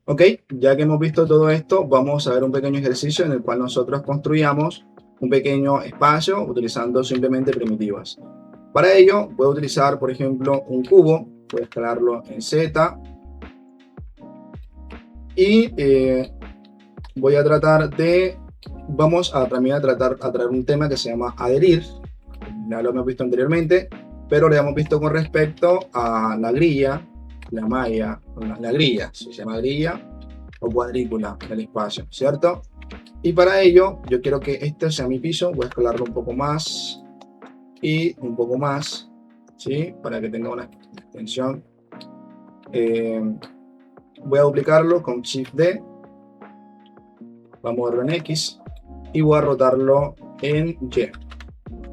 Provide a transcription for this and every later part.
Ok, ya que hemos visto todo esto, vamos a ver un pequeño ejercicio en el cual nosotros construyamos un pequeño espacio utilizando simplemente primitivas. Para ello, voy a utilizar, por ejemplo, un cubo, voy a escalarlo en Z y voy a tratar de, vamos a también a traer un tema que se llama adherir, ya lo hemos visto anteriormente, pero lo hemos visto con respecto a la grilla, la malla, la grilla, si se llama grilla o cuadrícula del espacio, ¿cierto? Y para ello, yo quiero que este sea mi piso, voy a escalarlo un poco más y un poco más, ¿sí? Para que tenga una extensión. Eh, Voy a duplicarlo con Shift D, voy a moverlo en X y voy a rotarlo en Y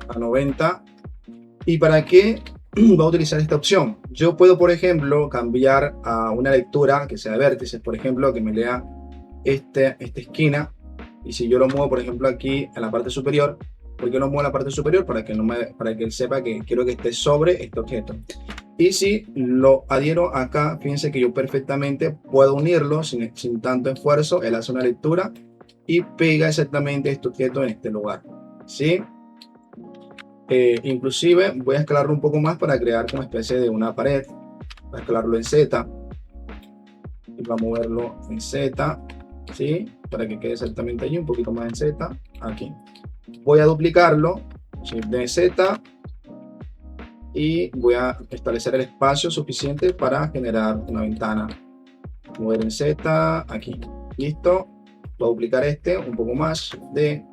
a 90. ¿Y para qué voy a utilizar esta opción? Yo puedo, por ejemplo, cambiar a una lectura que sea de vértices, por ejemplo, que me lea esta esquina, y si yo lo muevo, por ejemplo, aquí en la parte superior, ¿por qué lo muevo en la parte superior? Para que él sepa que quiero que esté sobre este objeto. Y si lo adhiero acá, fíjense que yo perfectamente puedo unirlo sin tanto esfuerzo. Él hace una lectura y pega exactamente este objeto en este lugar, ¿sí? Inclusive voy a escalarlo un poco más para crear una especie de una pared. Voy a escalarlo en Z y voy a moverlo en Z, ¿sí? Para que quede exactamente allí, un poquito más en Z, aquí. Voy a duplicarlo, Shift D Z, y voy a establecer el espacio suficiente para generar una ventana. Mover en Z, aquí. Listo. Voy a duplicar este un poco más, de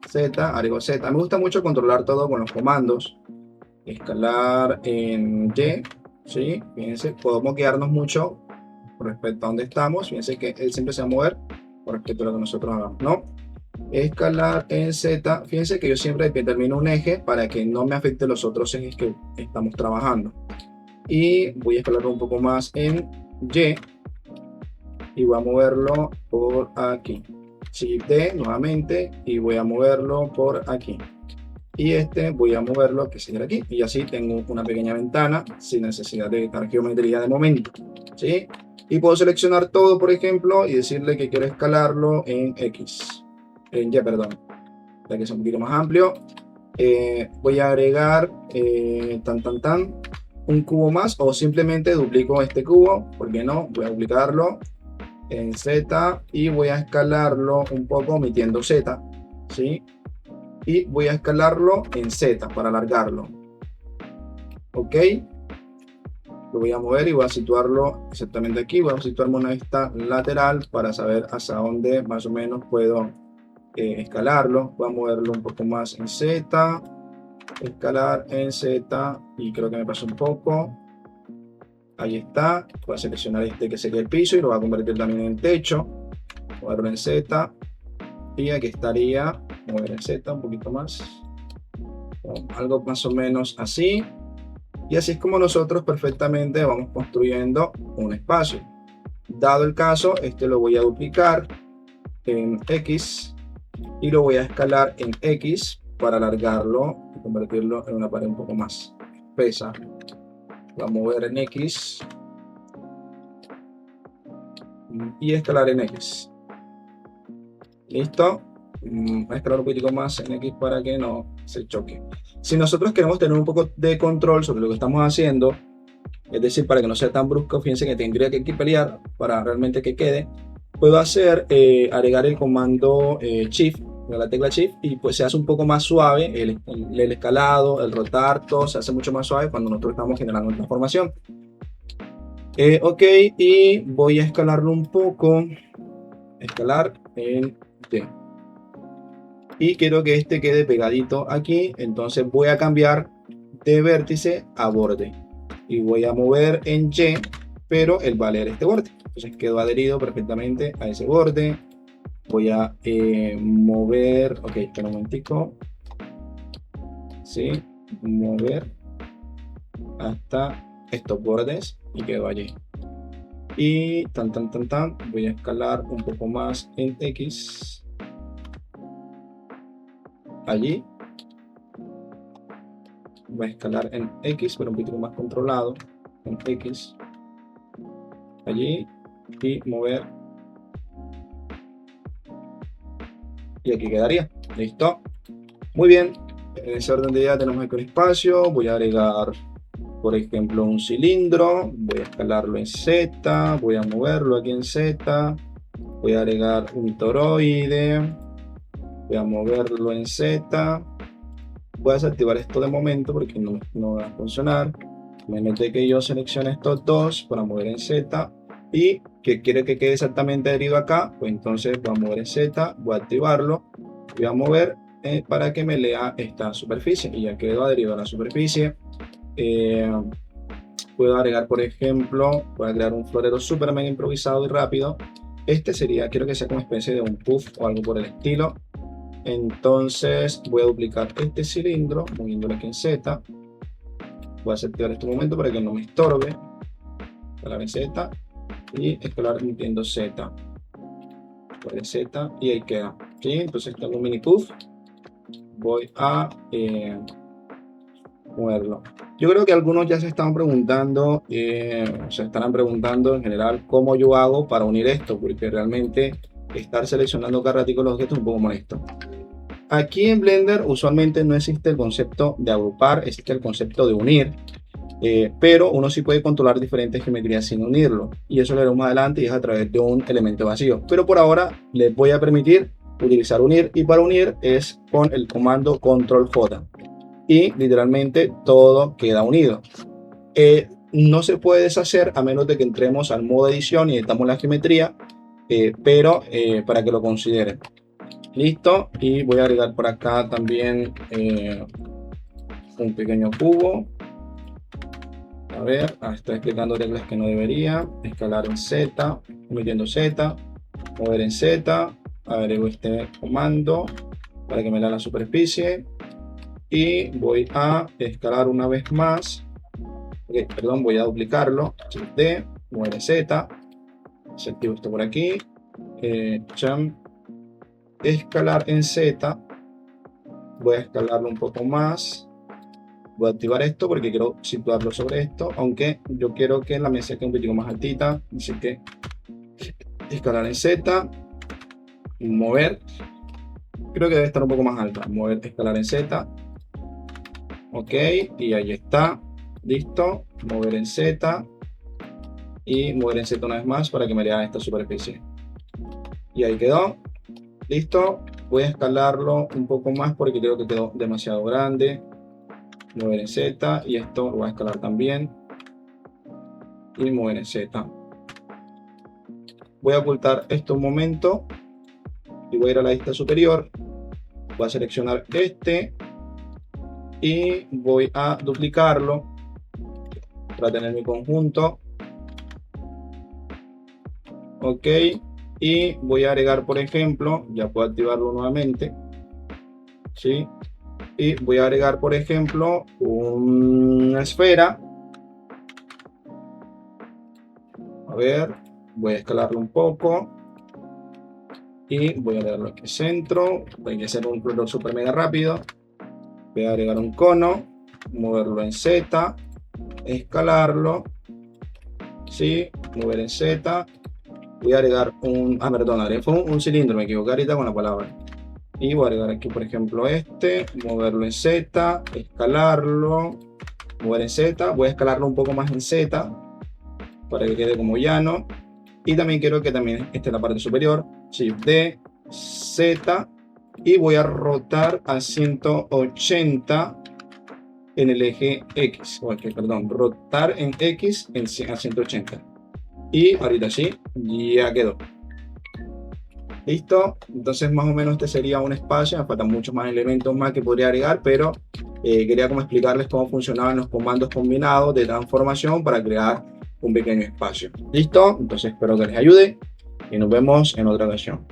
Z, agrego Z. Me gusta mucho controlar todo con los comandos. Escalar en Y, ¿sí? Fíjense, podemos quedarnos mucho con respecto a donde estamos. Fíjense que él siempre se va a mover con respecto a lo que nosotros hagamos, ¿no? Escalar en Z, fíjense que yo siempre determino un eje para que no me afecte los otros ejes que estamos trabajando. Y voy a escalarlo un poco más en Y y voy a moverlo por aquí. Shift D nuevamente y voy a moverlo por aquí. Y este voy a moverlo que sería aquí. Y así tengo una pequeña ventana sin necesidad de editar geometría de momento, ¿sí? Y puedo seleccionar todo, por ejemplo, y decirle que quiero escalarlo en X. En Y, perdón. Ya que es un poquito más amplio. Voy a agregar un cubo más, o simplemente duplico este cubo. ¿Por qué no? Voy a duplicarlo en Z y voy a escalarlo un poco omitiendo Z, ¿sí? Y voy a escalarlo en Z para alargarlo. Ok, lo voy a mover y voy a situarlo exactamente aquí. Voy a situarme una vista lateral para saber hasta dónde más o menos puedo escalarlo. Voy a moverlo un poco más en Z, escalar en Z, y creo que me pasó un poco. Ahí está. Voy a seleccionar este que sería el piso y lo voy a convertir también en techo. Moverlo en Z y aquí estaría. Mover en Z un poquito más, algo más o menos así. Y así es como nosotros perfectamente vamos construyendo un espacio. Dado el caso, este lo voy a duplicar en X y lo voy a escalar en X para alargarlo y convertirlo en una pared un poco más espesa. Voy a mover en X y escalar en X. ¿Listo? Voy a escalar un poquito más en X para que no se choque. Si nosotros queremos tener un poco de control sobre lo que estamos haciendo, es decir, para que no sea tan brusco, fíjense que tendría que pelear para realmente que quede. Puedo hacer, agregar el comando Shift, la tecla Shift, y pues se hace un poco más suave el escalado, el rotar, todo se hace mucho más suave cuando nosotros estamos generando una transformación. Ok, y voy a escalarlo un poco, escalar en D. Y quiero que este quede pegadito aquí, entonces voy a cambiar de vértice a borde. Y voy a mover en Y, pero él va a leer este borde. Entonces quedó adherido perfectamente a ese borde. Voy a mover, ok, espera un momentico. Sí, mover hasta estos bordes y quedó allí. Y voy a escalar un poco más en X. Allí. Voy a escalar en X, pero un poquito más controlado. En X. Allí. y mover. Y aquí quedaría. Listo. Muy bien. En ese orden de idea tenemos aquí un espacio. Voy a agregar, por ejemplo, un cilindro. Voy a escalarlo en Z. Voy a moverlo aquí en Z. Voy a agregar un toroide. Voy a moverlo en Z. Voy a desactivar esto de momento porque no va a funcionar. Imagínate que yo seleccione estos dos para mover en Z y que quiere que quede exactamente adherido acá, pues entonces voy a mover en Z, voy a activarlo, voy a mover para que me lea esta superficie y ya quedó adherido a la superficie. Puedo agregar, por ejemplo, voy a crear un florero súper mega improvisado y rápido. Este sería, quiero que sea como especie de un puff o algo por el estilo. Entonces voy a duplicar este cilindro moviéndolo aquí en Z. Voy a desactivar este momento para que no me estorbe. Escalar en Z y escalar emitiendo Z. Escalar Z y ahí queda. ¿Sí? Entonces tengo un mini puff. Voy a moverlo. Yo creo que algunos ya se están preguntando, se estarán preguntando en general cómo yo hago para unir esto, porque realmente estar seleccionando cada ratico los objetos es un poco molesto. Aquí en Blender usualmente no existe el concepto de agrupar, existe el concepto de unir, pero uno sí puede controlar diferentes geometrías sin unirlo, y eso lo haremos más adelante y es a través de un elemento vacío. Pero por ahora les voy a permitir utilizar unir, y para unir es con el comando control J y literalmente todo queda unido. No se puede deshacer a menos de que entremos al modo edición y editamos la geometría, pero para que lo consideren. Listo, y voy a agregar por acá también un pequeño cubo. A ver, estoy explicando reglas que no debería. Escalar en Z, metiendo Z, mover en Z, agrego este comando para que me lea la superficie y voy a escalar una vez más. Okay, perdón, voy a duplicarlo. Shift D, mover en Z, activo esto por aquí. Escalar en Z, voy a escalarlo un poco más, voy a activar esto porque quiero situarlo sobre esto, aunque yo quiero que la mesa quede un poquito más altita, así que escalar en Z, mover, creo que debe estar un poco más alta, mover, escalar en Z, ok, y ahí está, listo, mover en Z y mover en Z una vez más para que me lea esta superficie, y ahí quedó. Listo, voy a escalarlo un poco más porque creo que quedó demasiado grande. Mover en Z y esto lo voy a escalar también. Y mover en Z. Voy a ocultar esto un momento y voy a ir a la vista superior. Voy a seleccionar este y voy a duplicarlo para tener mi conjunto. Ok. Y voy a agregar, por ejemplo, ya puedo activarlo nuevamente, ¿sí? Y voy a agregar, por ejemplo, una esfera. A ver, voy a escalarlo un poco. Y voy a agregarlo aquí centro. Voy a hacer un florero super mega rápido. Voy a agregar un cono, moverlo en Z, escalarlo, ¿sí? Mover en Z. Voy a agregar un cilindro, me equivoqué ahorita con la palabra. Y voy a agregar aquí, por ejemplo, este, moverlo en Z, escalarlo, mover en Z. Voy a escalarlo un poco más en Z para que quede como llano. Y también quiero que también esté en la parte superior. Shift D, Z. Y voy a rotar a 180 en el eje X. Perdón, rotar en X a 180. Y ahorita sí, ya quedó. Listo, entonces más o menos este sería un espacio. Me faltan muchos más elementos más que podría agregar, pero quería como explicarles cómo funcionaban los comandos combinados de transformación para crear un pequeño espacio. Listo, entonces espero que les ayude y nos vemos en otra ocasión.